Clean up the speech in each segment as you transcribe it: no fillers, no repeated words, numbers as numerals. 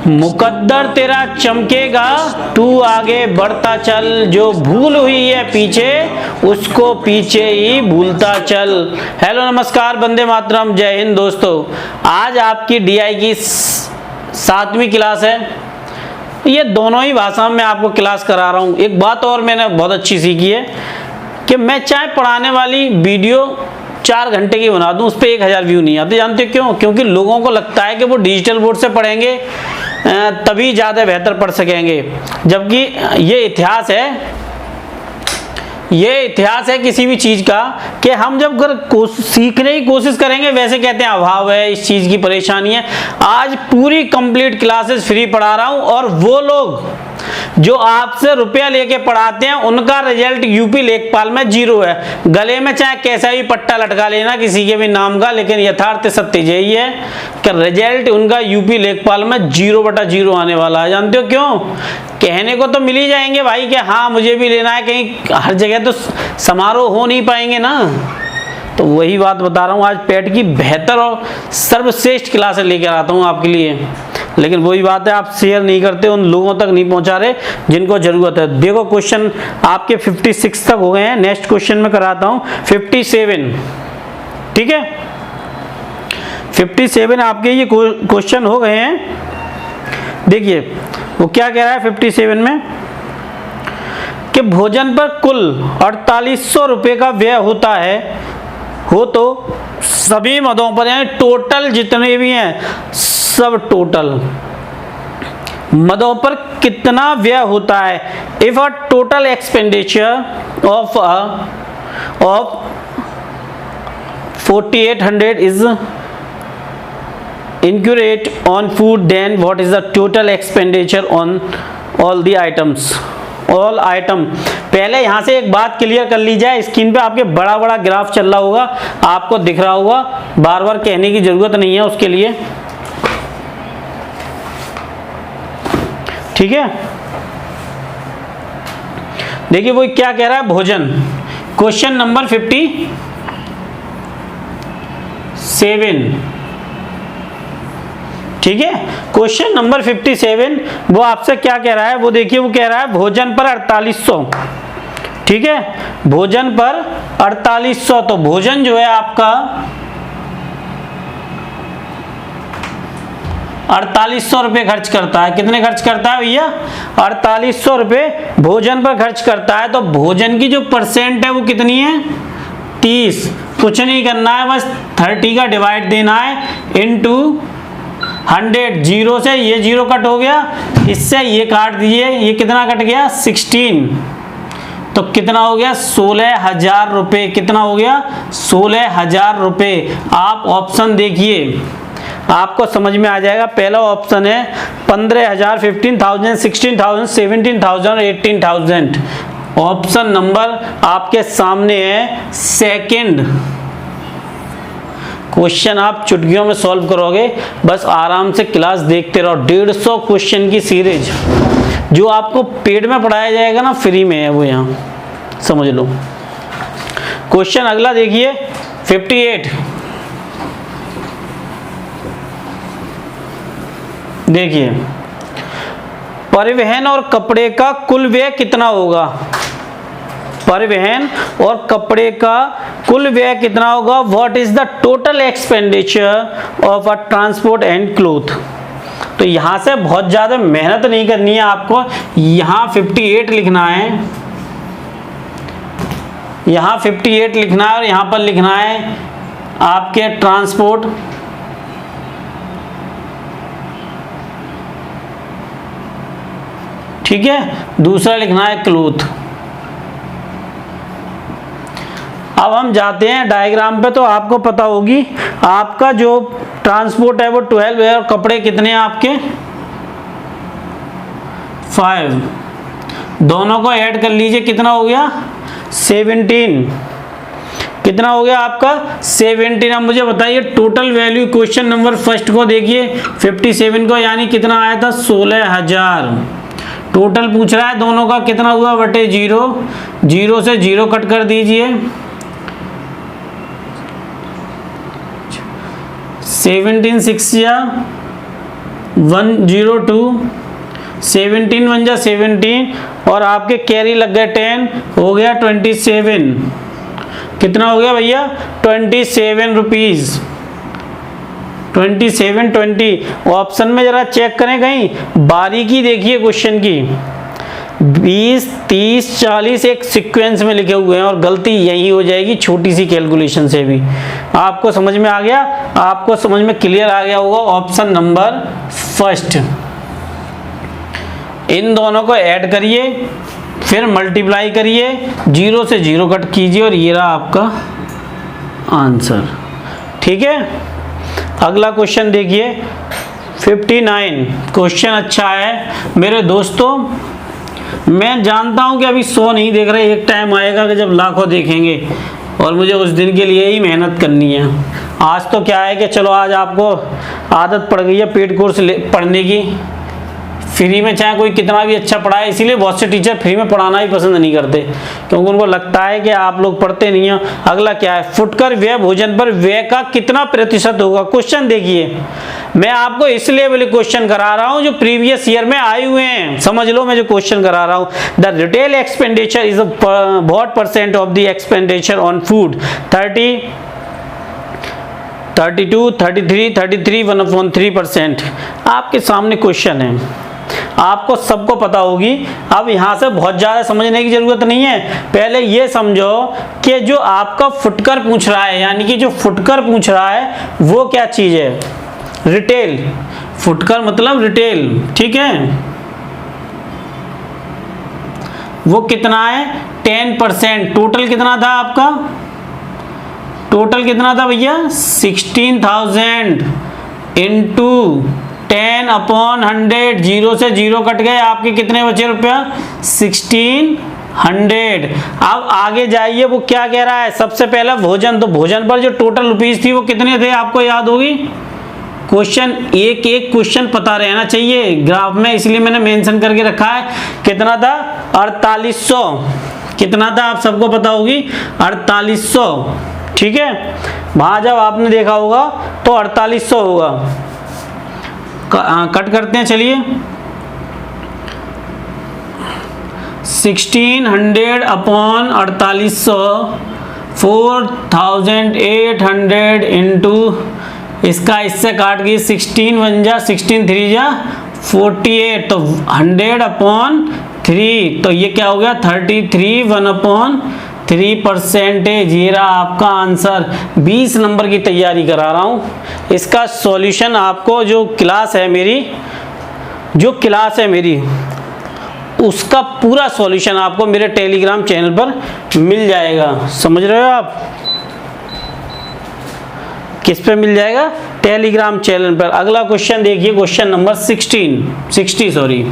मुकद्दर तेरा चमकेगा, तू आगे बढ़ता चल, जो भूल हुई है पीछे उसको पीछे ही भूलता चल। हेलो नमस्कार, वंदे मातरम, जय हिंद दोस्तों। आज आपकी डीआई की 7वीं क्लास है। ये दोनों ही भाषा में आपको क्लास करा रहा हूँ। एक बात और मैंने बहुत अच्छी सीखी है कि मैं चाहे पढ़ाने वाली वीडियो 4 घंटे की बना दूं, उस पर 1000 व्यू नहीं आते। जानते हो क्यों? क्योंकि लोगों को लगता है कि वो डिजिटल बोर्ड से पढ़ेंगे तभी ज़्यादा बेहतर पढ़ सकेंगे, जबकि ये इतिहास है किसी भी चीज़ का कि हम जब सीखने की कोशिश करेंगे, वैसे कहते हैं अभाव है, इस चीज़ की परेशानी है। आज पूरी कंप्लीट क्लासेस फ्री पढ़ा रहा हूँ और वो लोग जो आपसे रुपया लेके पढ़ाते हैं उनका रिजल्ट यूपी लेखपाल में 0 है। गले में चाहे कैसा भी पट्टा लटका लेना किसी के भी नाम का, लेकिन यथार्थ सत्य यही है कि रिजल्ट उनका यूपी लेखपाल में 0/0 आने वाला है। जानते हो क्यों? कहने को तो मिल ही जाएंगे भाई कि हाँ मुझे भी लेना है, कहीं हर जगह तो समारोह हो नहीं पाएंगे ना। तो वही बात बता रहा हूँ, आज पेट की बेहतर और सर्वश्रेष्ठ क्लासें लेकर आता हूँ आपके लिए। लेकिन वही बात है, आप शेयर नहीं करते, उन लोगों तक नहीं पहुंचा रहे जिनको जरूरत है। देखो क्वेश्चन आपके 56 तक हो गए हैं। नेक्स्ट क्वेश्चन में कराता हूं 57। ठीक है, 57 आपके ये क्वेश्चन हो गए हैं। देखिए वो क्या कह रहा है 57 में कि भोजन पर कुल 4800 रुपये का व्यय होता है, हो तो सभी मदों पर, यानी टोटल जितने भी हैं सब टोटल मदों पर कितना व्यय होता है। If a total expenditure of 4800 is incurred on food, then what is the total expenditure on all the items? All item. पहले यहां से एक बात क्लियर कर ली जाए, स्क्रीन पे आपके बड़ा बड़ा ग्राफ चल रहा होगा, आपको दिख रहा होगा, बार बार कहने की जरूरत नहीं है उसके लिए। ठीक है, देखिए वो क्या कह रहा है, भोजन। Question number 57। ठीक है, क्वेश्चन नंबर 57 वो आपसे क्या कह रहा है, वो देखिए वो कह रहा है भोजन पर 4800। ठीक है, भोजन पर 4800। तो भोजन जो है आपका 4800 रुपये खर्च करता है। कितने खर्च करता है भैया? 4800 रुपये भोजन पर खर्च करता है। तो भोजन की जो परसेंट है वो कितनी है? 30। कुछ नहीं करना है, बस 30 का डिवाइड देना है इनटू 100। 0 से ये 0 कट हो गया, इससे ये काट दीजिए, ये कितना कट गया? 16। तो कितना हो गया? 16,000 रुपये। कितना हो गया? 16,000 रुपये। आप ऑप्शन देखिए, आपको समझ में आ जाएगा। पहला ऑप्शन है 15,000, 15,000, 16,000, 17,000, 18,000। ऑप्शन नंबर आपके सामने है सेकंड। क्वेश्चन आप चुटकियों में सॉल्व करोगे, बस आराम से क्लास देखते रहो। 150 क्वेश्चन की सीरीज जो आपको पेड में पढ़ाया जाएगा ना, फ्री में है वो, यहाँ समझ लो। क्वेश्चन अगला देखिए 58। देखिए, परिवहन और कपड़े का कुल व्यय कितना होगा? परिवहन और कपड़े का कुल व्यय कितना होगा? What is the total expenditure of a transport and cloth? तो यहां से बहुत ज्यादा मेहनत नहीं करनी है आपको। यहां 58 लिखना है, यहां 58 लिखना है और यहां पर लिखना है आपके ट्रांसपोर्ट। ठीक है, दूसरा लिखना है क्लोथ। अब हम जाते हैं डायग्राम पे, तो आपको पता होगी आपका जो ट्रांसपोर्ट है वो 12 है और कपड़े कितने हैं आपके? 5। दोनों को ऐड कर लीजिए, कितना हो गया? 17। कितना हो गया आपका? 17। अब मुझे बताइए total value question number first को देखिए 57 को, यानी कितना आया था? 16,000। टोटल पूछ रहा है दोनों का, कितना हुआ बटे 0। 0 से 0 कट कर दीजिए, 17 6 या 102, 17 वन जा 17 और आपके कैरी लग गए 10, हो गया 27। कितना हो गया भैया? 27 रुपीज़। 27 20। ऑप्शन में जरा चेक करें, कहीं बारीकी देखिए क्वेश्चन की। 20 30 40 एक सीक्वेंस में लिखे हुए हैं और गलती यही हो जाएगी छोटी सी कैलकुलेशन से भी। आपको समझ में आ गया? आपको समझ में क्लियर आ गया होगा। Option number first. इन दोनों को ऐड करिए, फिर मल्टीप्लाई करिए, 0 से 0 कट कीजिए और ये रहा आपका आंसर। ठीक है, अगला क्वेश्चन देखिए 59। क्वेश्चन अच्छा है मेरे दोस्तों। मैं जानता हूं कि अभी 100 नहीं देख रहे, एक टाइम आएगा कि जब लाखों देखेंगे और मुझे उस दिन के लिए ही मेहनत करनी है। आज तो क्या है कि चलो आज आपको आदत पड़ गई है पेड कोर्स पढ़ने की, फ्री में चाहे कोई कितना भी अच्छा पढ़ाए। इसीलिए बहुत से टीचर फ्री में पढ़ाना ही पसंद नहीं करते, क्योंकि उनको लगता है कि आप लोग पढ़ते नहीं हैं। अगला क्या है? फुटकर व्यय भोजन पर व्यय का कितना प्रतिशत होगा? क्वेश्चन देखिए, मैं आपको इसलिए वाले क्वेश्चन करा रहा हूं जो प्रीवियस ईयर में आए हुए हैं। समझ लो मैं जो क्वेश्चन करा रहा हूं। The retail expenditure is what percent of the expenditure on food? 30, 32, 33, 33, 1/3%। आपके सामने क्वेश्चन है, आपको सबको पता होगी। अब यहाँ से बहुत ज़्यादा समझने की जरूरत नहीं है। पहले ये समझो कि जो आपका फुटकर पूछ रहा है, यानी कि जो फुटकर पूछ रहा है वो क्या चीज़ है? रिटेल। फुटकर मतलब रिटेल, ठीक है। वो कितना है? 10%। टोटल कितना था आपका? टोटल कितना था भैया? 16,000 इंटू 10/100। 0 से 0 कट गए, आपके कितने बचे रुपया? 1600। अब आगे जाइए, वो क्या कह रहा है? सबसे पहला भोजन, तो भोजन पर जो टोटल रुपीस थी वो कितने थे आपको याद होगी? क्वेश्चन एक एक क्वेश्चन पता रहना चाहिए ग्राफ में, इसलिए मैंने मेंशन करके रखा है। कितना था? 4800। कितना था आप सबको पता होगी? 4800। ठीक है, वहां जब आपने देखा होगा तो 4800 होगा। कट करते हैं, चलिए। 1600/4800, 4800 इंटू इसका इससे काट गई 16 1 जा 16 3 जा 48, तो 100/3, तो ये क्या हो गया? 33 1/3%। ये रहा आपका आंसर। 20 नंबर की तैयारी करा रहा हूँ। इसका सॉल्यूशन आपको जो क्लास है मेरी उसका पूरा सॉल्यूशन आपको मेरे टेलीग्राम चैनल पर मिल जाएगा। समझ रहे हो आप? किस पे मिल जाएगा? टेलीग्राम चैनल पर। अगला क्वेश्चन देखिए, क्वेश्चन नंबर 60 सॉरी।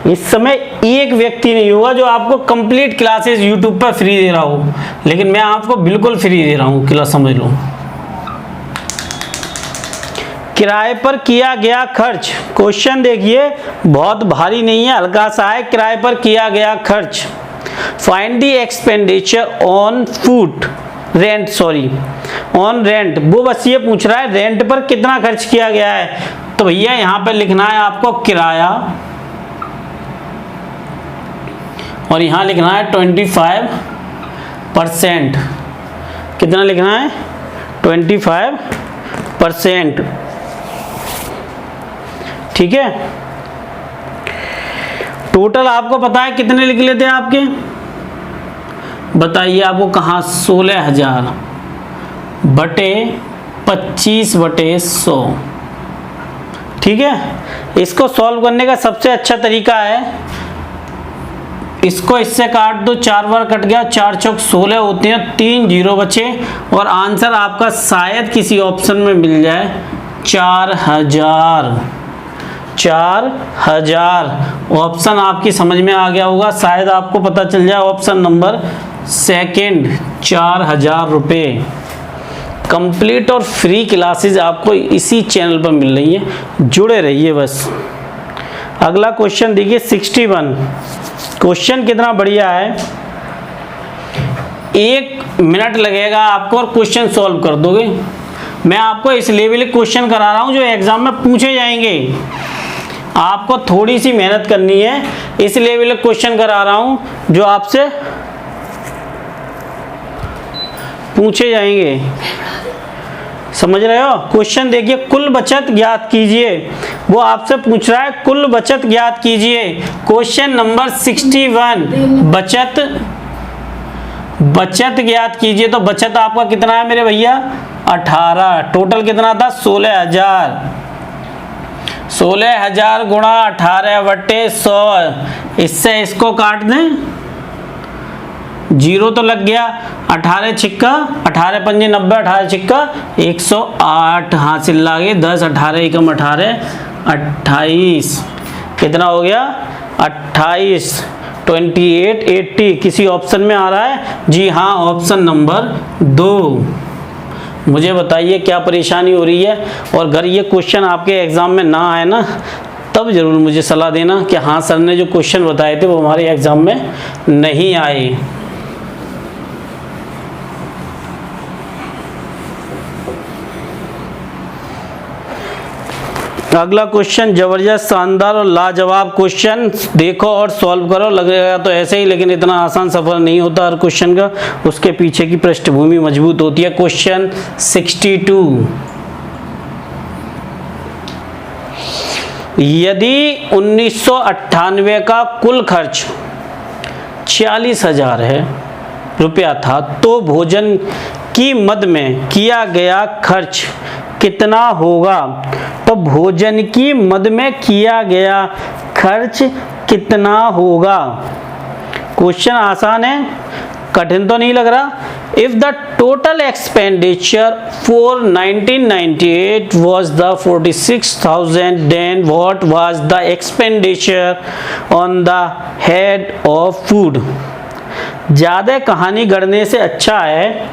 इस समय एक व्यक्ति नहीं होगा जो आपको कंप्लीट क्लासेस यूट्यूब पर फ्री दे रहा हो, लेकिन मैं आपको बिल्कुल फ्री दे रहा हूं क्लास, समझ लो। किराए पर किया गया खर्च। क्वेश्चन देखिए, बहुत भारी नहीं है, हल्का सा है। किराए पर किया गया खर्च। Find the expenditure on food rent, sorry on rent. वो बस ये पूछ रहा है रेंट पर कितना खर्च किया गया है। तो भैया यहाँ पर लिखना है आपको किराया, और यहाँ लिखना है 25%। कितना लिखना है? 25%। ठीक है, टोटल आपको पता है कितने लिख लेते हैं आपके? बताइए आपको कहाँ? 16,000 बटे 25/100। ठीक है, इसको सॉल्व करने का सबसे अच्छा तरीका है, इसको इससे काट दो, 4 बार कट गया, 4 चौक 16 होते हैं, 3 0 बचे और आंसर आपका शायद किसी ऑप्शन में मिल जाए 4000। 4000 ऑप्शन आपकी समझ में आ गया होगा, शायद आपको पता चल जाए ऑप्शन नंबर सेकंड। 4000 रुपये। कंप्लीट और फ्री क्लासेस आपको इसी चैनल पर मिल रही है, जुड़े रहिए बस। अगला क्वेश्चन देखिए 61। क्वेश्चन कितना बढ़िया है, 1 मिनट लगेगा आपको और क्वेश्चन सॉल्व कर दोगे। मैं आपको इस लेवल के क्वेश्चन करा रहा हूं जो एग्जाम में पूछे जाएंगे। आपको थोड़ी सी मेहनत करनी है, इस लेवल के क्वेश्चन करा रहा हूं जो आपसे पूछे जाएंगे। समझ रहे हो? क्वेश्चन देखिए, कुल बचत ज्ञात कीजिए। वो आपसे पूछ रहा है कुल बचत ज्ञात कीजिए। क्वेश्चन नंबर 61, बचत ज्ञात कीजिए। तो बचत आपका कितना है मेरे भैया? 18। टोटल कितना था? 16,000। 16,000 गुणा 18/100। इससे इसको काट दें, 0 तो लग गया। 18 छिक्का 18 पंजे 90, 18 छिक्का 108 हासिल लागे। 10 18 एकम 18 28। कितना हो गया? 28। 28 80। किसी ऑप्शन में आ रहा है? जी हाँ, ऑप्शन नंबर 2। मुझे बताइए क्या परेशानी हो रही है। और अगर ये क्वेश्चन आपके एग्जाम में ना आए ना, तब जरूर मुझे सलाह देना कि हाँ सर ने जो क्वेश्चन बताए थे वो हमारे एग्जाम में नहीं आए। अगला क्वेश्चन जबरदस्त, शानदार और लाजवाब क्वेश्चन। देखो और सॉल्व करो। लगेगा तो ऐसे ही, लेकिन इतना आसान सफर नहीं होता हर क्वेश्चन का, उसके पीछे की पृष्ठभूमि मजबूत होती है। क्वेश्चन 62, यदि 1998 का कुल खर्च 46,000 रुपया था तो भोजन की मद में किया गया खर्च कितना होगा? तो भोजन की मद में किया गया खर्च कितना होगा? क्वेश्चन आसान है, कठिन तो नहीं लग रहा। If the total expenditure for 1998 was the 46,000, then what was the expenditure on the head of food? ज्यादा कहानी गढ़ने से अच्छा है,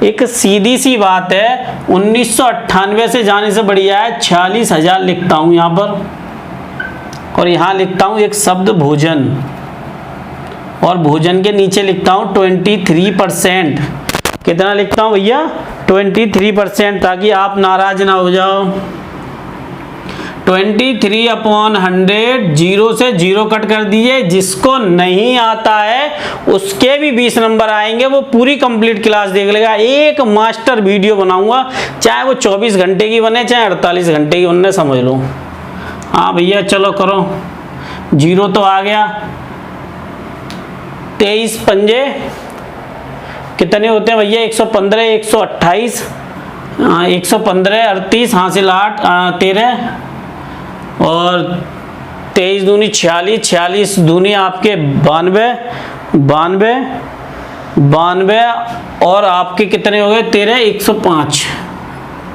एक सीधी सी बात है, 1998 से जाने से बढ़िया है 46,000 लिखता हूं यहां पर, और यहां लिखता हूं एक शब्द भोजन, और भोजन के नीचे लिखता हूं 23%। कितना लिखता हूं भैया? 23%, ताकि आप नाराज ना हो जाओ। 23/100, 0 से 0 कट कर दीजिए। जिसको नहीं आता है उसके भी 20 नंबर आएंगे, वो पूरी कंप्लीट क्लास देख लेगा। एक मास्टर वीडियो बनाऊंगा, चाहे वो 24 घंटे की बने चाहे 48 घंटे की बने, समझ लो। हाँ भैया चलो करो। 0 तो आ गया। 23 पंजे कितने होते हैं भैया? 115, 128, 115, 38 हासिल 8, 13 और 23 दूनी 46, 46 दूनी आपके 92, 92 और आपके कितने हो गए? 13, 105,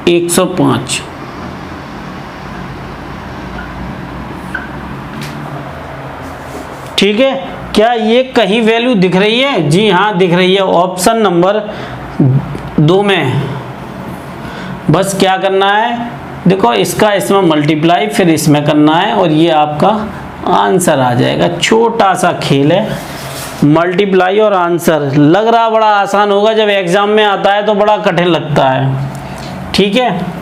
105। ठीक है, क्या ये कहीं वैल्यू दिख रही है? जी हाँ दिख रही है, ऑप्शन नंबर 2 में। बस क्या करना है, देखो इसका इसमें मल्टीप्लाई फिर इसमें करना है और ये आपका आंसर आ जाएगा। छोटा सा खेल है, मल्टीप्लाई और आंसर। लग रहा बड़ा आसान होगा, जब एग्जाम में आता है तो बड़ा कठिन लगता है। ठीक है,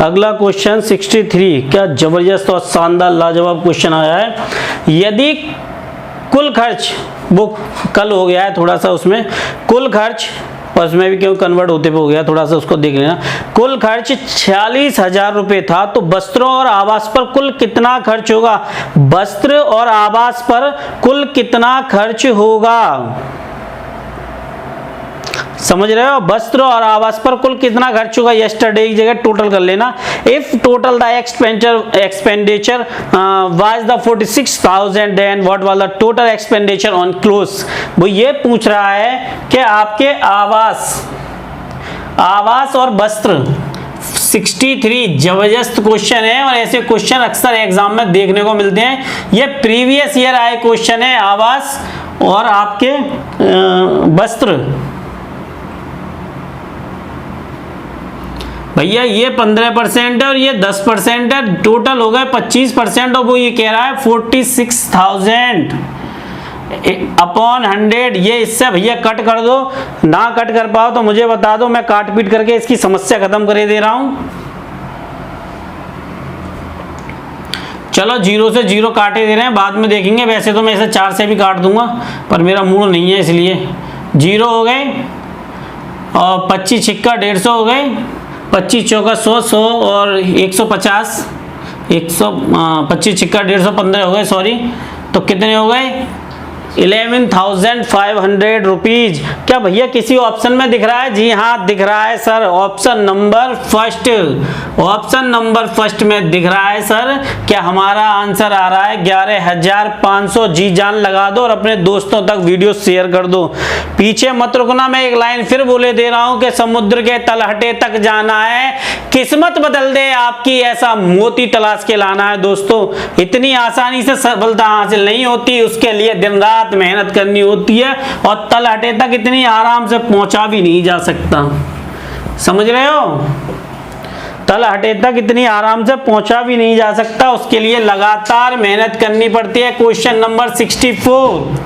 अगला क्वेश्चन 63, क्या जबरदस्त और शानदार लाजवाब क्वेश्चन आया है। यदि कुल खर्च, वो कल हो गया है थोड़ा सा उसमें, कुल खर्च और उसमें भी क्यों कन्वर्ट होते हुए हो गया, थोड़ा सा उसको देख लेना। कुल खर्च 46,000 रुपये था तो वस्त्रों और आवास पर कुल कितना खर्च होगा? वस्त्र और आवास पर कुल कितना खर्च होगा? समझ रहे हो? वस्त्र और आवास पर कुल कितना खर्च होगा? यस्टरडे की जगह टोटल कर लेना। If total the expenditure was the 46,000, then what was the total expenditure on clothes. वो ये पूछ रहा है कि आपके आवास और वस्त्र। 63 जबरदस्त क्वेश्चन है और ऐसे क्वेश्चन अक्सर एग्जाम में देखने को मिलते हैं। ये प्रीवियस ईयर आए क्वेश्चन है, आवास और आपके वस्त्र। भैया ये 15% है और ये 10% है, टोटल हो गए 25%। और वो ये कह रहा है 46,000 अपॉन 100। ये इससे भैया कट कर दो, ना कट कर पाओ तो मुझे बता दो, मैं काट पीट करके इसकी समस्या खत्म कर दे रहा हूं। चलो 0 से 0 काटे दे रहे हैं, बाद में देखेंगे। वैसे तो मैं इसे 4 से भी काट दूंगा, पर मेरा मूड नहीं है, इसलिए 0 हो गए और 25 छिक्का 150 हो गए, 25 चौका 100, 100 और 150, 25 छिक्का 150, 15 हो गए, सॉरी। तो कितने हो गए? 11,500 रुपीज। क्या भैया किसी ऑप्शन में दिख रहा है? जी हाँ दिख रहा है sir, option number first, option number first में दिख रहा है सर। क्या हमारा आंसर आ रहा है 11,500। जी जान लगा दो और अपने दोस्तों तक वीडियो शेयर कर दो। पीछे मत रुकना, मैं एक लाइन फिर बोले दे रहा हूं कि समुद्र के तलहटे तक जाना है, किस्मत बदल दे आपकी, ऐसा मोती तलाश के लाना है। दोस्तों इतनी आसानी से सफलता हासिल नहीं होती, उसके लिए दिन रात मेहनत करनी होती है, और तलहटे तक इतनी आराम से पहुंचा भी नहीं जा सकता। समझ रहे हो? तलहटे तक इतनी आराम से पहुंचा भी नहीं जा सकता, उसके लिए लगातार मेहनत करनी पड़ती है। क्वेश्चन नंबर 64,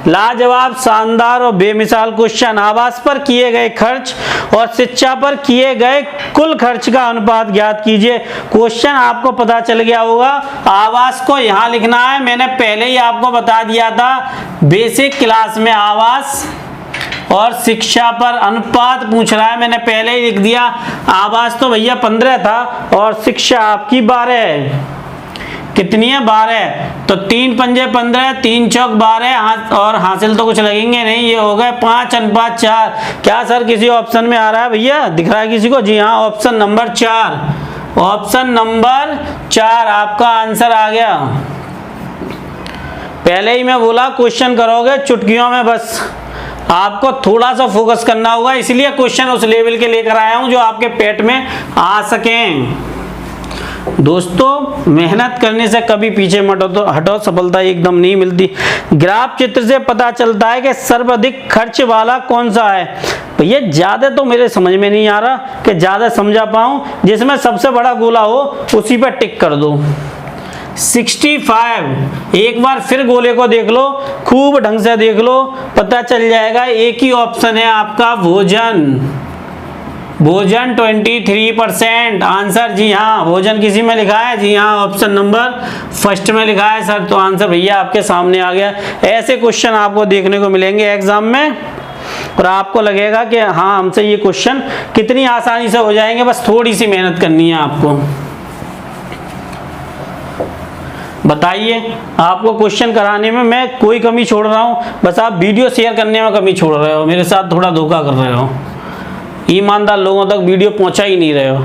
लाजवाब, शानदार और बेमिसाल क्वेश्चन। आवास पर किए गए खर्च और शिक्षा पर किए गए कुल खर्च का अनुपात ज्ञात कीजिए। क्वेश्चन आपको पता चल गया होगा। आवास को यहां लिखना है, मैंने पहले ही आपको बता दिया था बेसिक क्लास में। आवास और शिक्षा पर अनुपात पूछ रहा है, मैंने पहले ही लिख दिया। आवास तो भैया 15 था और शिक्षा आपकी 12 है। कितनी है? 12। तो 3 पंजे 15, 3 चौक 12, और हासिल तो कुछ लगेंगे नहीं, ये हो गए 5:4। क्या सर किसी ऑप्शन में आ रहा है भैया? दिख रहा है किसी को? जी हाँ, ऑप्शन नंबर 4, ऑप्शन नंबर 4 आपका आंसर आ गया। पहले ही मैं बोला क्वेश्चन करोगे चुटकियों में, बस आपको थोड़ा सा फोकस करना होगा, इसलिए क्वेश्चन उस लेवल के लेकर आया हूं जो आपके पेट में आ सकें। दोस्तों मेहनत करने से कभी पीछे मत हटो, सफलता एकदम नहीं मिलती। ग्राफ चित्र से पता चलता है कि सर्वाधिक खर्च वाला कौन सा है। भैया ज्यादा तो मेरे समझ में नहीं आ रहा कि ज्यादा समझा पाऊं, जिसमें सबसे बड़ा गोला हो उसी पर टिक कर दो। 65, एक बार फिर गोले को देख लो, खूब ढंग से देख लो, पता चल जाएगा। एक ही ऑप्शन है आपका भोजन, भोजन 23% आंसर। जी हाँ, भोजन किसी में लिखा है? जी हाँ, ऑप्शन नंबर फर्स्ट में लिखा है सर। तो आंसर भैया आपके सामने आ गया। ऐसे क्वेश्चन आपको देखने को मिलेंगे एग्जाम में, और आपको लगेगा कि हाँ हमसे ये क्वेश्चन कितनी आसानी से हो जाएंगे, बस थोड़ी सी मेहनत करनी है आपको। बताइए, आपको क्वेश्चन कराने में मैं कोई कमी छोड़ रहा हूँ? बस आप वीडियो शेयर करने में कमी छोड़ रहे हो, मेरे साथ थोड़ा धोखा कर रहे हो, ईमानदार लोगों तक वीडियो पहुंचा ही नहीं रहे हो।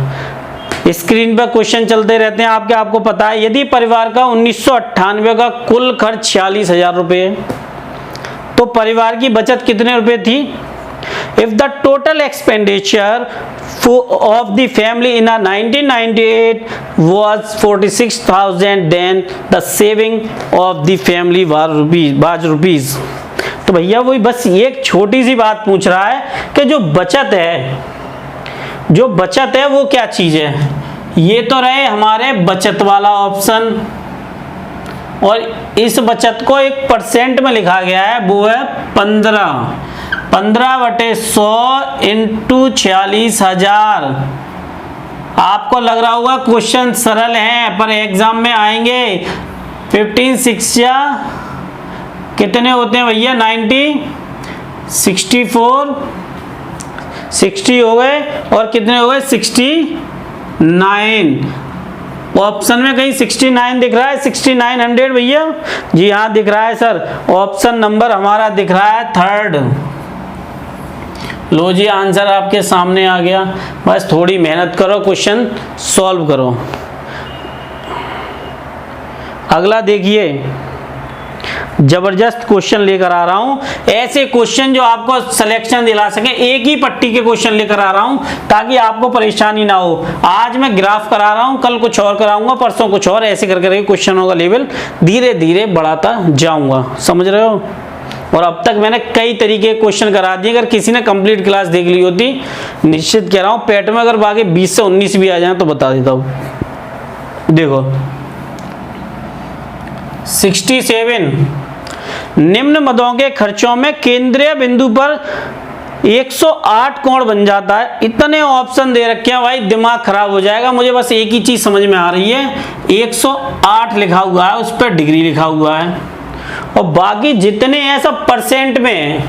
स्क्रीन पर क्वेश्चन चलते रहते हैं आपके। आपको पता है यदि परिवार का 1998 का कुल खर्च 46,000 रुपये है, तो परिवार की बचत कितने रुपए थी? If the total expenditure of the family in 1998 was 46,000, then the saving of the family was rupees। तो भैया वही बस एक छोटी सी बात पूछ रहा है कि जो बचत है वो क्या चीज है। ये तो रहे हमारे बचत वाला ऑप्शन, और इस बचत को एक परसेंट में लिखा गया है, वो है 15/100 इंटू 46,000। आपको लग रहा होगा क्वेश्चन सरल हैं, पर एग्जाम में आएंगे। 15 6 कितने होते हैं भैया? 90, 64, 60 हो गए, और कितने हो गए? 69। ऑप्शन में कहीं 69 दिख रहा है? 6900 भैया? जी हाँ दिख रहा है सर। ऑप्शन नंबर हमारा दिख रहा है 3rd। लो जी, आंसर आपके सामने आ गया। बस थोड़ी मेहनत करो, क्वेश्चन सॉल्व करो। अगला देखिए, जबरदस्त क्वेश्चन लेकर आ रहा हूं। ऐसे क्वेश्चन जो आपको सिलेक्शन दिला सके, एक ही पट्टी के क्वेश्चन लेकर आ रहा हूं ताकि आपको परेशानी ना हो। आज मैं ग्राफ करा रहा हूं, कल कुछ और कराऊंगा, परसों कुछ और, ऐसे करके क्वेश्चनों का लेवल धीरे धीरे बढ़ाता जाऊंगा। समझ रहे हो? और अब तक मैंने कई तरीके के क्वेश्चन करा दिए। अगर किसी ने कंप्लीट क्लास देख ली होती, निश्चित कह रहा हूं पेट में अगर आगे 20 से 19 भी आ जाए तो बता देता हूं। देखो 67, निम्न मदों के खर्चों में केंद्रीय बिंदु पर 108 कोण बन जाता है। इतने ऑप्शन दे रखे हैं भाई, दिमाग खराब हो जाएगा। मुझे बस एक ही चीज समझ में आ रही है, 108 लिखा हुआ है, उस पर डिग्री लिखा हुआ है, और बाकी जितने हैं सब परसेंट में है।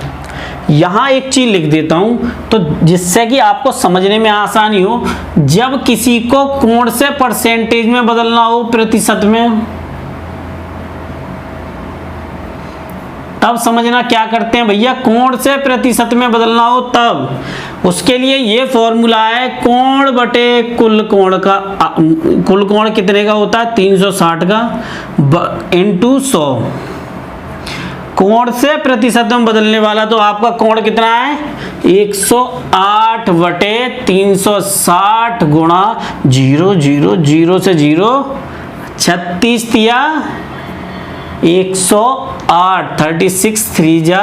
यहां एक चीज लिख देता हूं तो जिससे कि आपको समझने में आसानी हो। जब किसी को कोण से परसेंटेज में बदलना हो, प्रतिशत में, तब समझना क्या करते हैं भैया, कोण से प्रतिशत में बदलना हो तब उसके लिए ये फॉर्मूला है, कोण बटे कुल कोण का। कुल कोण कितने का होता है, 360 का इंटू 100। कोण से प्रतिशत में बदलने वाला तो आपका कोण कितना है, 108 बटे 360 गुणा 0 0 0 से 0, 36 तिया 108, 36 3 जा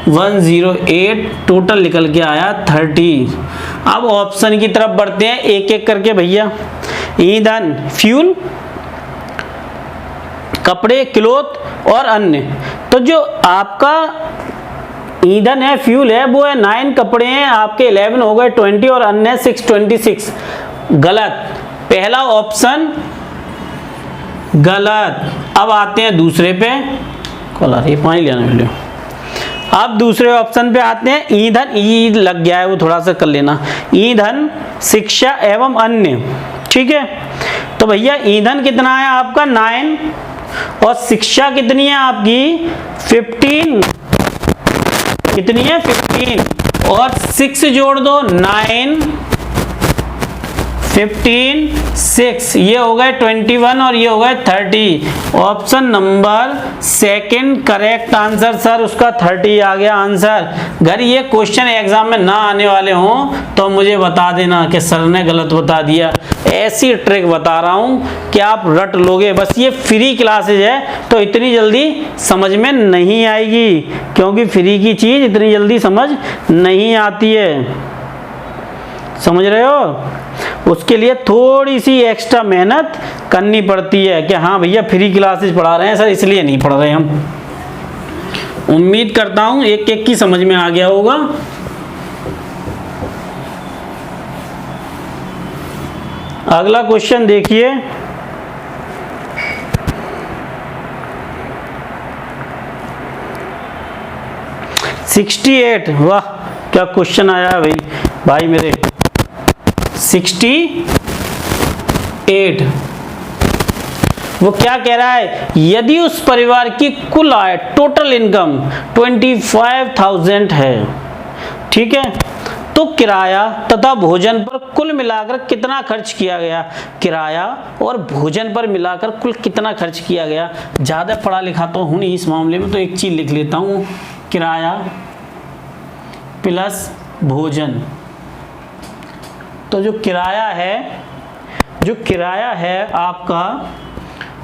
108, टोटल निकल के आया 30। अब ऑप्शन की तरफ बढ़ते हैं एक एक करके भैया। ईंधन, फ्यूल, कपड़े, क्लोथ और अन्य। तो जो आपका ईंधन है, फ्यूल है, वो है 9, कपड़े हैं आपके 11 हो गए 20 और अन्य 6 26। गलत, पहला ऑप्शन गलत। अब आते हैं दूसरे पे, कलर ये पानी लेना मिले। अब दूसरे ऑप्शन पे आते हैं, ईंधन, ई लग गया है वो थोड़ा सा कर लेना, ईंधन, शिक्षा एवं अन्य। ठीक है, तो भैया ईंधन कितना है आपका 9 और शिक्षा कितनी है आपकी 15, कितनी है 15 और 6 जोड़ दो 9 15 6, ये हो गए 21 और ये हो गए 30। Option number second correct answer sir, उसका 30 आ गया आंसर। अगर ये क्वेश्चन एग्जाम में ना आने वाले हों तो मुझे बता देना कि सर ने गलत बता दिया। ऐसी ट्रिक बता रहा हूं कि आप रट लोगे। बस ये फ्री क्लासेज है तो इतनी जल्दी समझ में नहीं आएगी, क्योंकि फ्री की चीज इतनी जल्दी समझ नहीं आती है, समझ रहे हो। उसके लिए थोड़ी सी एक्स्ट्रा मेहनत करनी पड़ती है कि हाँ भैया फ्री क्लासेस पढ़ा रहे हैं सर, इसलिए नहीं पढ़ रहे हम। उम्मीद करता हूं एक एक की समझ में आ गया होगा। अगला क्वेश्चन देखिए, $68। वाह क्या क्वेश्चन आया है भाई मेरे। 68 वो क्या कह रहा है, यदि उस परिवार की कुल आय टोटल इनकम 25,000 है, ठीक है, तो किराया तथा भोजन पर कुल मिलाकर कितना खर्च किया गया। किराया और भोजन पर मिलाकर कुल कितना खर्च किया गया। ज्यादा पढ़ा लिखा तो हूं नहीं इस मामले में, तो एक चीज लिख लेता हूं, किराया प्लस भोजन। तो जो किराया है आपका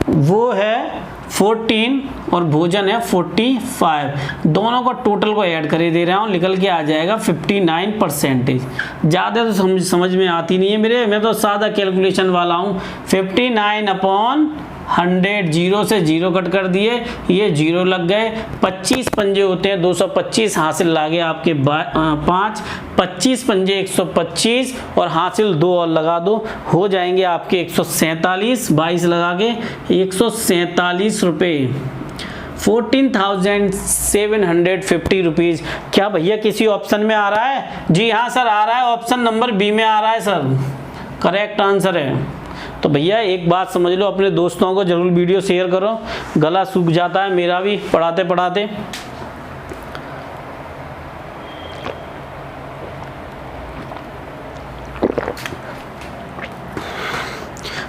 वो है 14 और भोजन है 45। दोनों को टोटल को ऐड कर दे रहा हूँ, निकल के आ जाएगा 59%। ज़्यादा तो समझ में आती नहीं है मेरे, मैं तो सादा कैलकुलेशन वाला हूँ। 59/100, 0 से 0 कट कर दिए, ये 0 लग गए। 25 पंजे होते हैं 225, हासिल लागे आपके 5, 25 पंजे 125 और हासिल 2 और लगा दो, हो जाएंगे आपके 147, 22 लगा के 147 रुपये, 14,750 रुपीज़। क्या भैया किसी ऑप्शन में आ रहा है? जी हाँ सर आ रहा है, ऑप्शन नंबर बी में आ रहा है सर, करेक्ट आंसर है। तो भैया एक बात समझ लो, अपने दोस्तों को जरूर वीडियो शेयर करो, गला सूख जाता है मेरा भी पढ़ाते पढ़ाते।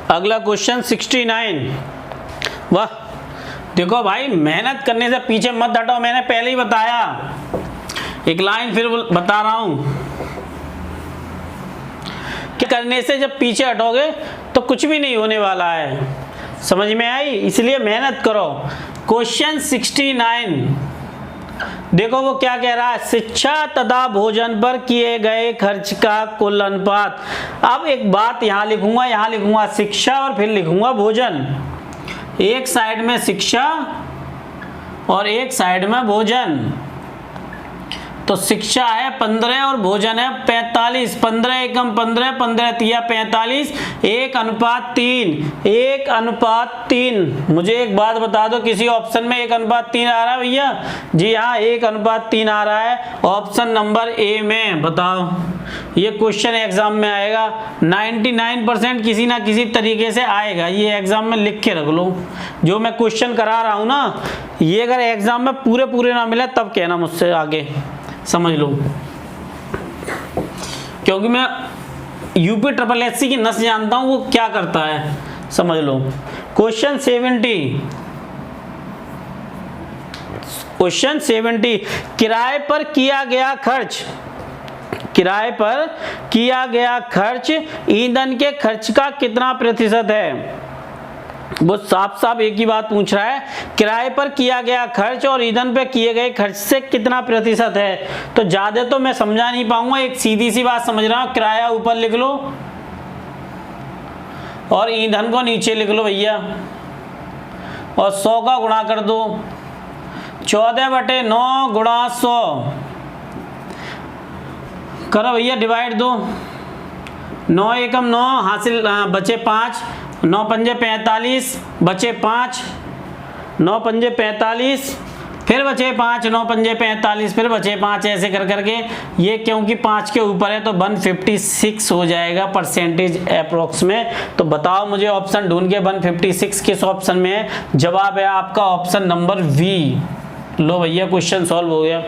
अगला क्वेश्चन 69। वाह देखो भाई, मेहनत करने से पीछे मत हटो, मैंने पहले ही बताया। एक लाइन फिर बता रहा हूं कि करने से जब पीछे हटोगे तो कुछ भी नहीं होने वाला है, समझ में आई? इसलिए मेहनत करो। क्वेश्चन 69, देखो वो क्या कह रहा है, शिक्षा तथा भोजन पर किए गए खर्च का कुल अनुपात। अब एक बात यहां लिखूंगा शिक्षा और फिर लिखूंगा भोजन। एक साइड में शिक्षा और एक साइड में भोजन। तो शिक्षा है 15 और भोजन है 45। 15 एकम 15, 15 तिया 45, 1:3। मुझे एक बात बता दो, किसी ऑप्शन में 1:3 आ रहा है भैया? जी हाँ, 1:3 आ रहा है ऑप्शन नंबर ए में। बताओ, ये क्वेश्चन एग्जाम में आएगा 99% किसी ना किसी तरीके से आएगा। ये एग्जाम में लिख के रख लो, जो मैं क्वेश्चन करा रहा हूं ना, ये अगर एग्जाम में पूरे ना मिले तब कहना मुझसे आगे, समझ लो। क्योंकि मैं यूपी SSSC की नस जानता हूं, वो क्या करता है, समझ लो। क्वेश्चन 70, किराए पर किया गया खर्च ईंधन के खर्च का कितना प्रतिशत है? वो साफ एक ही बात पूछ रहा है, किराए पर किया गया खर्च और ईंधन पे किए गए खर्च से कितना प्रतिशत है। तो ज्यादा तो मैं समझा नहीं पाऊंगा, एक सीधी सी बात समझ रहा हूं, किराया ऊपर लिख लो और ईंधन को नीचे लिख लो भैया, और 100 का गुणा कर दो। 14/9 गुणा 100 करो भैया, डिवाइड दो। 9 एकम 9 हासिल, बचे 5, 9 पंजे 45, बचे 5, 9 पंजे 45, फिर बचे 5, 9 पंजे 45, फिर बचे 5, ऐसे कर करके ये क्योंकि 5 के ऊपर है तो 156 हो जाएगा परसेंटेज अप्रोक्स में। तो बताओ मुझे ऑप्शन ढूंढ के 156 किस ऑप्शन में है? जवाब है आपका ऑप्शन नंबर बी। लो भैया, क्वेश्चन सॉल्व हो गया।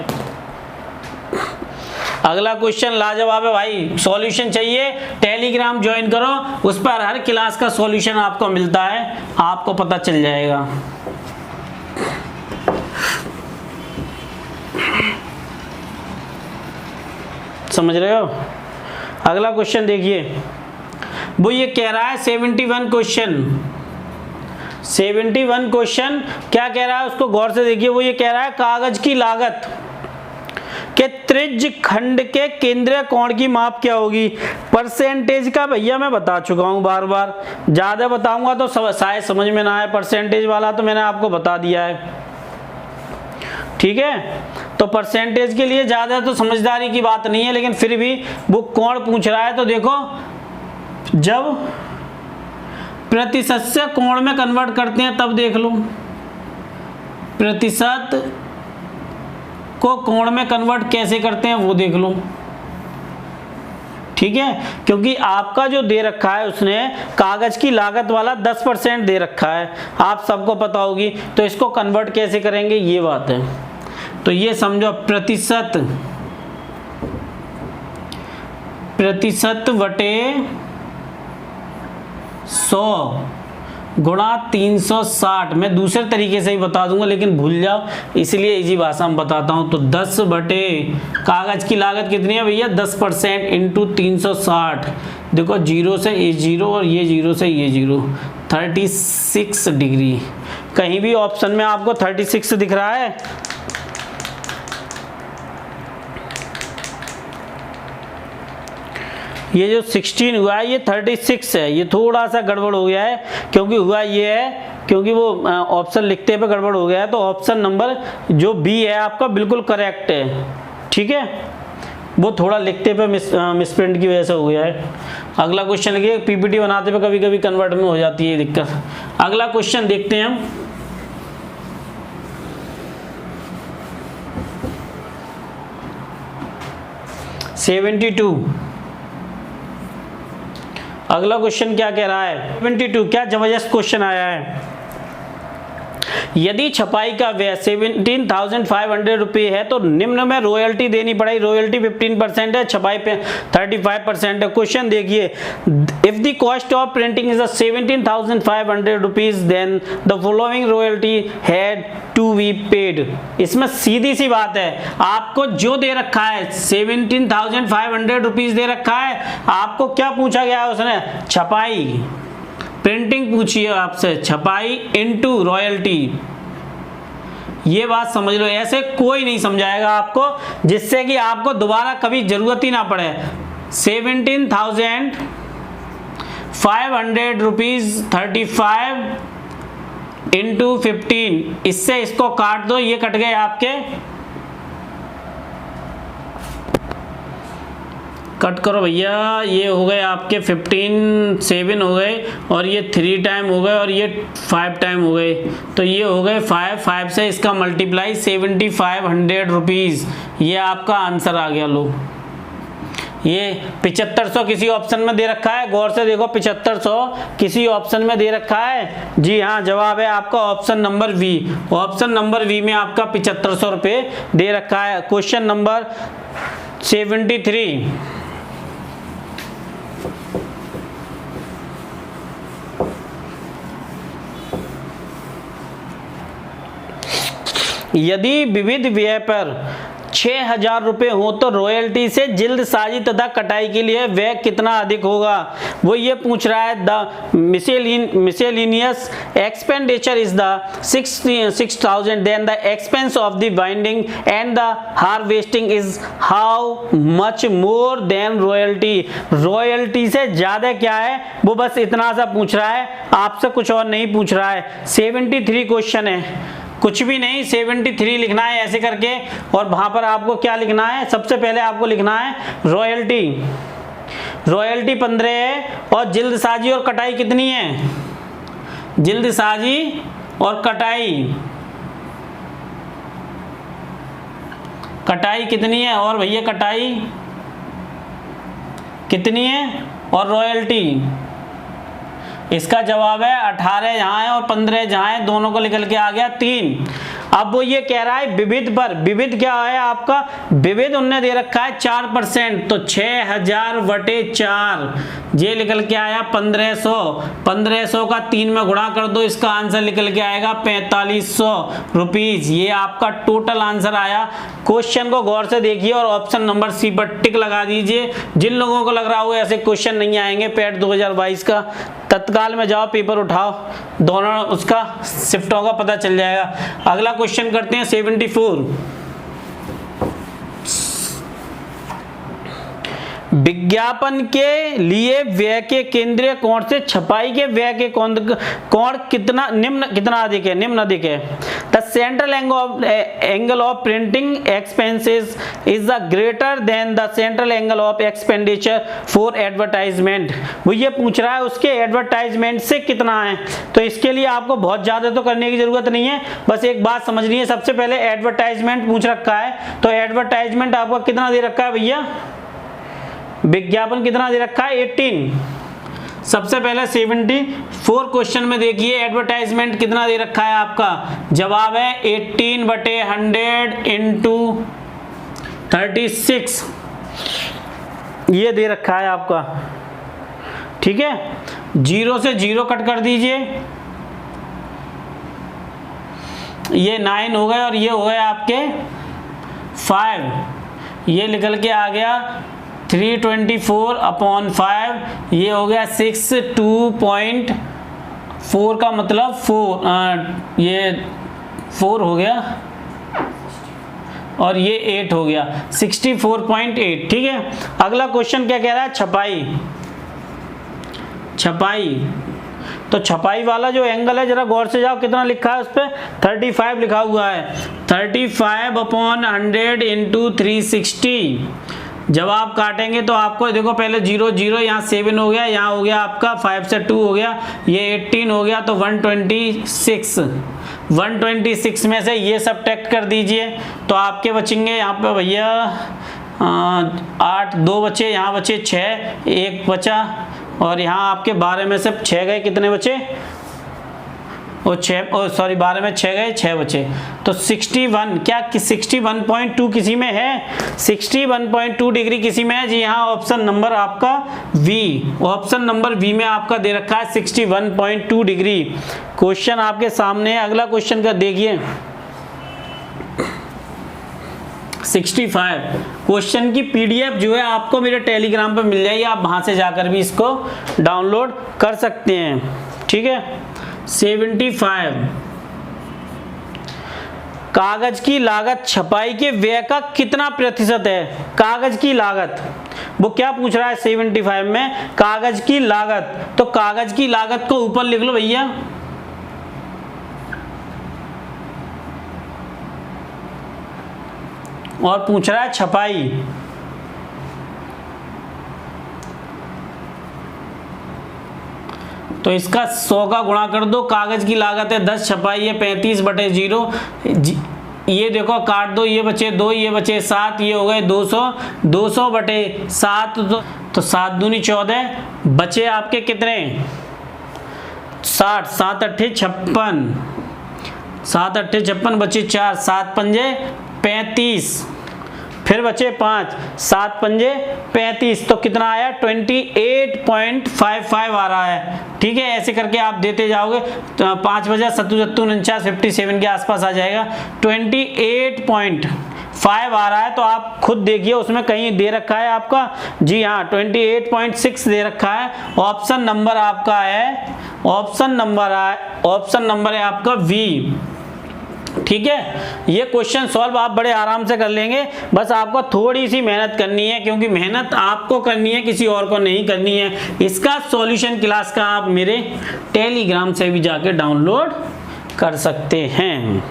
अगला क्वेश्चन लाजवाब है भाई, सॉल्यूशन चाहिए टेलीग्राम ज्वाइन करो, उस पर हर क्लास का सॉल्यूशन आपको मिलता है, आपको पता चल जाएगा। समझ रहे हो? अगला क्वेश्चन देखिए, वो ये कह रहा है 71 क्वेश्चन क्या कह रहा है उसको गौर से देखिए। वो ये कह रहा है कागज की लागत के त्रिज्य खंड के केंद्रीय कोण की माप क्या होगी? परसेंटेज का भैया मैं बता चुका हूं, बार बार ज्यादा बताऊंगा तो शायद समझ में ना आए। परसेंटेज वाला तो मैंने आपको बता दिया है, ठीक है। तो परसेंटेज के लिए ज्यादा तो समझदारी की बात नहीं है, लेकिन फिर भी वो कोण पूछ रहा है तो देखो, जब प्रतिशत से कोण में कन्वर्ट करते हैं तब देख लो, प्रतिशत को कोण में कन्वर्ट कैसे करते हैं वो देख लो, ठीक है। क्योंकि आपका जो दे रखा है उसने कागज की लागत वाला 10% दे रखा है, आप सबको पता होगी, तो इसको कन्वर्ट कैसे करेंगे ये बात है। तो ये समझो प्रतिशत बटे 100 गुणा 360। मैं दूसरे तरीके से ही बता दूंगा लेकिन भूल जाओ, इसलिए इजी भाषा में बताता हूं। तो 10 बटे कागज की लागत कितनी है भैया? 10% इंटू 360। देखो 0 से ये 0 और ये 0 से ये 0, 36 डिग्री। कहीं भी ऑप्शन में आपको 36 दिख रहा है? ये जो 16 हुआ है ये 36 है, ये थोड़ा सा गड़बड़ हो गया है। क्योंकि हुआ ये है, क्योंकि वो ऑप्शन लिखते पे गड़बड़ हो गया है, तो ऑप्शन नंबर जो बी है आपका बिल्कुल करेक्ट है, ठीक है। वो थोड़ा लिखते पे मिसप्रिंट की वजह से हो गया है। अगला क्वेश्चन लिखिए, पीपीटी बनाते पे कभी कभी कन्वर्ट में हो जाती है दिक्कत। अगला क्वेश्चन देखते हैं हम। अगला क्वेश्चन क्या कह रहा है? 72 क्या जबरदस्त क्वेश्चन आया है। यदि छपाई का व्यय 17,500 रुपये है तो निम्न में रॉयल्टी देनी पड़ेगी। रॉयल्टी 15% है, छपाई पे 35% है। क्वेश्चन देखिए, if the cost of printing is 17,500 rupees then the following royalty had to be paid. इसमें सीधी सी बात है, आपको जो दे रखा है 17,500 रुपीज दे रखा है, आपको क्या पूछा गया है उसने? छपाई, प्रिंटिंग पूछी है आपसे, छपाई इनटू रॉयल्टी। ये बात समझ लो, ऐसे कोई नहीं समझाएगा आपको जिससे कि आपको दोबारा कभी जरूरत ही ना पड़े। 17,500 रुपीज 35 इंटू 15, इससे इसको काट दो, ये कट गए आपके, कट करो भैया, ये हो गए आपके 15 7 हो गए, और ये 3 टाइम हो गए, और ये 5 टाइम हो गए, तो ये हो गए 5 से इसका मल्टीप्लाई 7,500 रुपीज़, ये आपका आंसर आ गया। लो ये 7500 किसी ऑप्शन में दे रखा है, गौर से देखो 7500 किसी ऑप्शन में दे रखा है। जी हाँ, जवाब है आपका option number B. Option number B में आपका 7500 रुपये दे रखा है। क्वेश्चन नंबर 73, यदि विविध व्यय पर 6,000 रुपये हो तो रॉयल्टी से जिल्दसाजी तथा कटाई के लिए व्यय कितना अधिक होगा। वो ये पूछ रहा है, the miscellaneous expenditure is the 6,000, then the expense of the binding and the harvesting is how much more than royalty. Royalty से ज्यादा क्या है, वो बस इतना सा पूछ रहा है, आपसे कुछ और नहीं पूछ रहा है। 73 क्वेश्चन है, कुछ भी नहीं, 73 लिखना है ऐसे करके, और वहां पर आपको क्या लिखना है, सबसे पहले आपको लिखना है रॉयल्टी। रॉयल्टी 15 है, और जिल्दसाजी और कटाई कितनी है, जिल्दसाजी और कटाई कितनी है, और भैया कटाई कितनी है, और रॉयल्टी, इसका जवाब है 18 यहाँ है और 15 जहाँ है, दोनों को निकल के आ गया 3। अब वो ये कह रहा है विविध पर, विविध क्या है आपका, विविध उनने दे रखा है 4%, तो 6,000/4, ये निकल के आया 1500। 1500 का 3 में गुणा कर दो, इसका आंसर निकल के आएगा 4500 रुपीज। ये आपका टोटल आंसर आया। क्वेश्चन को गौर से देखिए और ऑप्शन नंबर सी पर टिक लगा दीजिए। जिन लोगों को लग रहा हो ऐसे क्वेश्चन नहीं आएंगे पेट 2022 का, तत्काल में जाओ पेपर उठाओ, दोनों उसका शिफ्टों का पता चल जाएगा। अगला क्वेश्चन करते हैं 74। विज्ञापन के लिए व्यय के केंद्रीय कोण से छपाई के व्यय के कोण कितना कितना अधिक है, निम्न अधिक है। The central angle of printing expenses is the greater than the central angle of expenditure for advertisement. वो ये पूछ रहा है उसके एडवर्टाइजमेंट से कितना है, तो इसके लिए आपको बहुत ज्यादा तो करने की जरूरत नहीं है, बस एक बात समझनी है। सबसे पहले एडवर्टाइजमेंट पूछ रखा है, तो एडवर्टाइजमेंट आपका कितना दे रखा है भैया, विज्ञापन कितना दे रखा है 18। सबसे पहले 74 क्वेश्चन में देखिए एडवर्टाइजमेंट कितना दे रखा है आपका, जवाब है 18/100 इंटू 36, ये दे रखा है आपका। ठीक है, 0 से 0 कट कर दीजिए, ये 9 हो गए और ये हो गए आपके 5, ये निकल के आ गया 324/5, ये हो गया 6, 2.4 का मतलब 4, ये 4 हो गया और ये 8 हो गया, 64.8। ठीक है, अगला क्वेश्चन क्या कह रहा है, छपाई। तो छपाई वाला जो एंगल है जरा गौर से जाओ, कितना लिखा है उस पर 35 लिखा हुआ है, 35/100 इंटू 360। जब आप काटेंगे तो आपको देखो पहले 0 0, यहाँ 7 हो गया, यहाँ हो गया आपका 5 से 2 हो गया, ये 18 हो गया, तो 126 में से ये सब्ट्रैक्ट कर दीजिए, तो आपके बचेंगे यहाँ पे भैया 8, 2 बचे, यहाँ बचे 6, 1 बचा, और यहाँ आपके 12 में से 6 गए, कितने बचे, और 12 में 6 गए, 6 बचे, तो 61, क्या 61.2 किसी में है, 61.2 डिग्री किसी में है। जी हाँ, ऑप्शन नंबर आपका वी, ऑप्शन नंबर वी में आपका दे रखा है 61.2 डिग्री। क्वेश्चन आपके सामने है, अगला क्वेश्चन का देखिए 65। क्वेश्चन की पीडीएफ जो है आपको मेरे टेलीग्राम पर मिल जाएगी, आप वहां से जाकर भी इसको डाउनलोड कर सकते हैं। ठीक है, 75, कागज की लागत छपाई के व्यय का कितना प्रतिशत है? कागज की लागत, वो क्या पूछ रहा है 75 में, कागज की लागत। तो कागज की लागत को ऊपर लिख लो भैया, और पूछ रहा है छपाई। तो इसका 100 का गुणा कर दो, कागज की लागत है 10, छपाई है 35/0। ये देखो काट दो, ये बचे 2, ये बचे 7, ये हो गए 200, 200/7, तो 7 दूनी 14, बचे आपके कितने 60, 7 अट्ठे 56, 7 अट्ठे 56, बचे 4, 7 पंजे 35, फिर बचे 5, 7 पंजे 35, तो कितना आया 28.55 आ रहा है। ठीक है, ऐसे करके आप देते जाओगे तो 5 बजा 77 49 57 के आसपास आ जाएगा। 28.5 आ रहा है, तो आप खुद देखिए उसमें कहीं दे रखा है आपका, जी हाँ 28.6 दे रखा है। ऑप्शन नंबर आपका है, ऑप्शन नंबर है आपका वी। ठीक है, ये क्वेश्चन सॉल्व आप बड़े आराम से कर लेंगे, बस आपको थोड़ी सी मेहनत करनी है, क्योंकि मेहनत आपको करनी है, किसी और को नहीं करनी है। इसका सॉल्यूशन क्लास का आप मेरे टेलीग्राम से भी जाके डाउनलोड कर सकते हैं।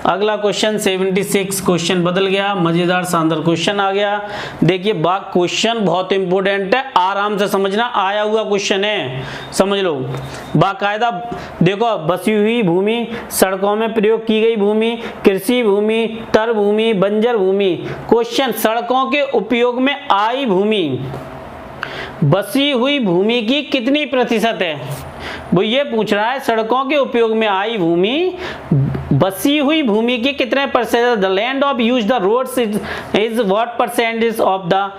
अगला क्वेश्चन 76, क्वेश्चन बदल गया, मजेदार शानदार क्वेश्चन आ गया। देखिए क्वेश्चन बहुत इंपॉर्टेंट है, आराम से समझना, आया हुआ क्वेश्चन है, समझ लो बाकायदा। देखो, बसी हुई भूमि, सड़कों में प्रयोग की गई भूमि, कृषि भूमि, तर भूमि, बंजर भूमि। क्वेश्चन, सड़कों के उपयोग में आई भूमि बसी हुई भूमि की कितनी प्रतिशत है? वो ये पूछ रहा है, सड़कों के उपयोग में आई भूमि बसी हुई भूमि की कितने percent, the land of use the roads is what percentage of the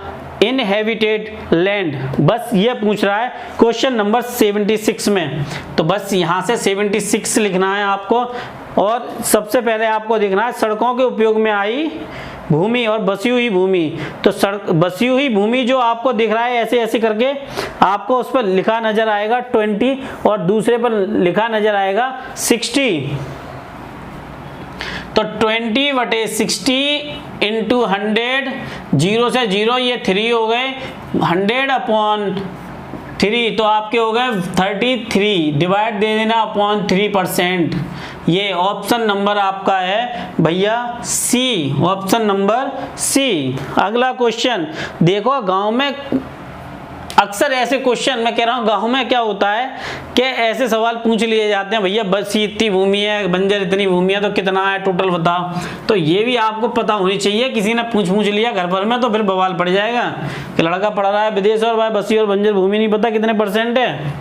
inhabited land. बस ये पूछ रहा है क्वेश्चन नंबर 76 में। तो बस यहाँ से 76 लिखना है आपको, और सबसे पहले आपको देखना है सड़कों के उपयोग में आई भूमि और बसी हुई भूमि। तो बसी हुई भूमि जो आपको दिख रहा है ऐसे ऐसे करके, आपको उस पर लिखा नजर आएगा 20, और दूसरे पर लिखा नजर आएगा 60। तो 20/60 इंटू 100, 0 से 0 ये 3 हो गए, 100/3 तो आपके हो गए 33, डिवाइड दे देना अपॉन 3%। ये ऑप्शन नंबर आपका है भैया सी, ऑप्शन नंबर सी। अगला क्वेश्चन देखो, गांव में अक्सर ऐसे क्वेश्चन, मैं कह रहा हूँ गांव में क्या होता है कि ऐसे सवाल पूछ लिए जाते हैं, भैया बस इतनी भूमि है, बंजर इतनी भूमि है, तो कितना है टोटल बताओ। तो ये भी आपको पता होनी चाहिए, किसी ने पूछ लिया घर पर में तो फिर बवाल पड़ जाएगा कि लड़का पढ़ रहा है विदेश और भाई बसी और बंजर भूमि नहीं पता कितने परसेंट है।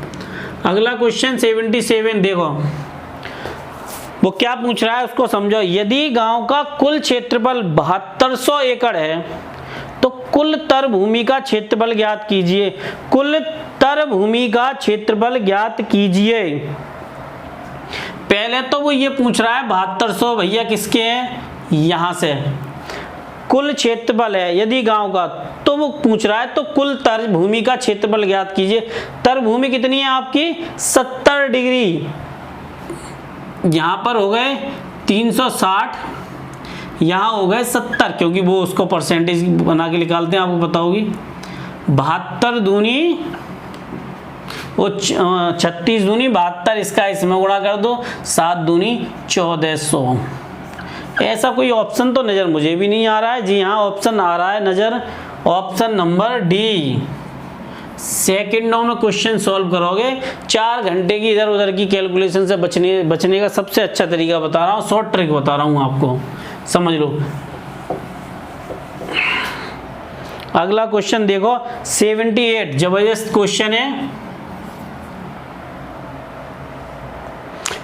अगला क्वेश्चन 77 देखो, वो क्या पूछ रहा है उसको समझो। यदि गांव का कुल क्षेत्रफल 7200 एकड़ है तो कुल तर भूमि का क्षेत्रफल ज्ञात कीजिए। कुल तर भूमि का क्षेत्रफल ज्ञात कीजिए। पहले तो वो ये पूछ रहा है 7200 भैया किसके हैं, यहां से कुल क्षेत्रफल है यदि गांव का, तो वो पूछ रहा है तो कुल तर भूमि का क्षेत्रफल ज्ञात कीजिए। तर भूमि कितनी है आपकी 70 डिग्री, यहां पर हो गए 360, यहाँ हो गए 70, क्योंकि वो उसको परसेंटेज बना के निकालते हैं, आपको पता होगी। 72 दूनी वो 36 दूनी 72, इसका इसमें गुणा कर दो, 7 दूनी 1400। ऐसा कोई ऑप्शन तो नज़र मुझे भी नहीं आ रहा है। जी हाँ, ऑप्शन आ रहा है नज़र, ऑप्शन नंबर डी। सेकंडों में क्वेश्चन सॉल्व करोगे। 4 घंटे की इधर उधर की कैलकुलेशन से बचने का सबसे अच्छा तरीका बता रहा हूँ, शॉर्ट ट्रिक बता रहा हूँ आपको, समझ लो। अगला क्वेश्चन देखो 78, जबरदस्त क्वेश्चन है।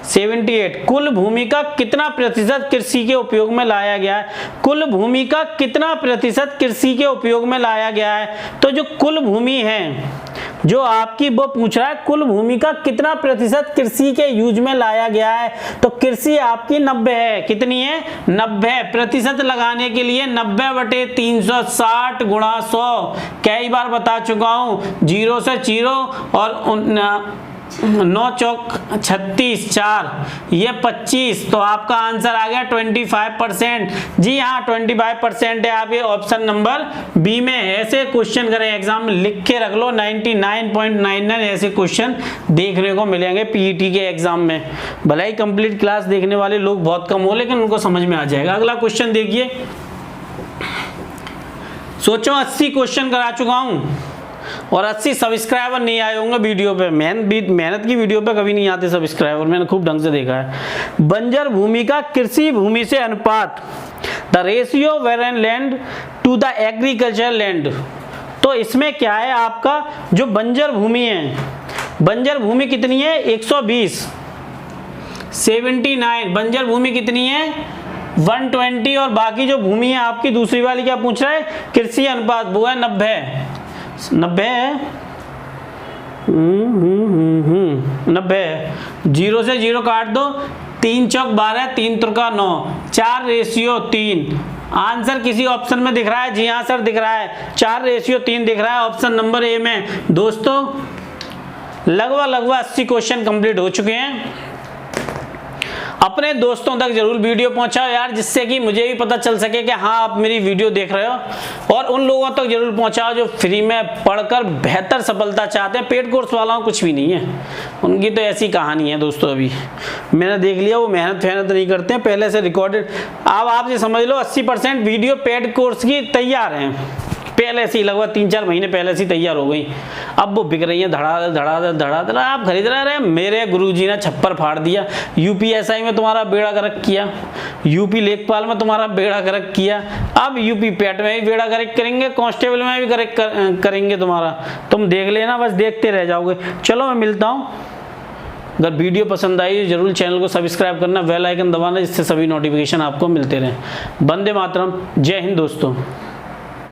78, कुल भूमि का कितना प्रतिशत कृषि के उपयोग में लाया गया है? कुल भूमि का कितना प्रतिशत कृषि के उपयोग में लाया गया है? तो जो कुल भूमि है जो आपकी, वो पूछ रहा है कुल भूमि का कितना प्रतिशत कृषि के यूज में लाया गया है। तो कृषि आपकी 90 है, कितनी है 90। प्रतिशत लगाने के लिए 90/360 गुणा 100, कई बार बता चुका हूं, 0 से 0 और 9 चौक 36, 4 ये 25, तो आपका आंसर आ गया 25%। जी हाँ 25% है। आप ये ऑप्शन नंबर बी में ऐसे क्वेश्चन करें एग्जाम में, लिख के रख लो 99.99 ऐसे क्वेश्चन देखने को मिलेंगे पीईटी के एग्जाम में। भले ही कंप्लीट क्लास देखने वाले लोग बहुत कम हो, लेकिन उनको समझ में आ जाएगा। अगला क्वेश्चन देखिए, सोचो 80 क्वेश्चन करा चुका हूं और 80 सब्सक्राइबर नहीं आए होंगे वीडियो पे। मेहनत की वीडियो पे कभी नहीं आते सब्सक्राइबर, मैंने खूब ढंग से देखा है। बंजर भूमि का कृषि भूमि से अनुपात, the ratio barren land to the agriculture land. तो इसमें क्या है, आपका जो बंजर भूमि है, बंजर भूमि कितनी है 120, 79, बंजर भूमि कितनी है 120, और बाकी जो भूमि है आपकी दूसरी वाली क्या पूछ रहा है, कृषि अनुपात, वो है 90 है, 90। 0 से 0 काट दो, 3 चौक 12, 3 त्रिका 9, 4:3। आंसर किसी ऑप्शन में दिख रहा है? जी हाँ सर दिख रहा है, 4:3 दिख रहा है ऑप्शन नंबर ए में। दोस्तों लगभग 80 क्वेश्चन कंप्लीट हो चुके हैं। अपने दोस्तों तक जरूर वीडियो पहुंचाओ यार, जिससे कि मुझे भी पता चल सके कि हाँ आप मेरी वीडियो देख रहे हो, और उन लोगों तक जरूर पहुंचाओ जो फ्री में पढ़कर बेहतर सफलता चाहते हैं। पेड कोर्स वालों कुछ भी नहीं है, उनकी तो ऐसी कहानी है दोस्तों। अभी मैंने देख लिया, वो मेहनत नहीं करते हैं, पहले से रिकॉर्डेड। अब आप ये समझ लो 80% वीडियो पेड कोर्स की तैयार हैं, पहले से ही लगभग 3-4 महीने पहले से तैयार हो गई। अब वो बिक रही है धड़ाधड़। आप खरीद रहे हैं, मेरे गुरुजी ने छप्पर फाड़ दिया। यूपीएसआई में तुम्हारा बेड़ा गर्क किया, यूपी लेखपाल में तुम्हारा बेड़ा गर्क किया, अब यूपी पेट में भी बेड़ा गर्क करेंगे, कांस्टेबल में भी गर्क करेंगे तुम्हारा। तुम देख लेना, बस देखते रह जाओगे। चलो मैं मिलता हूँ। अगर वीडियो पसंद आई तो जरूर चैनल को सब्सक्राइब करना, बेल आइकन दबाना, जिससे सभी नोटिफिकेशन आपको मिलते रहें। वंदे मातरम, जय हिंद दोस्तों।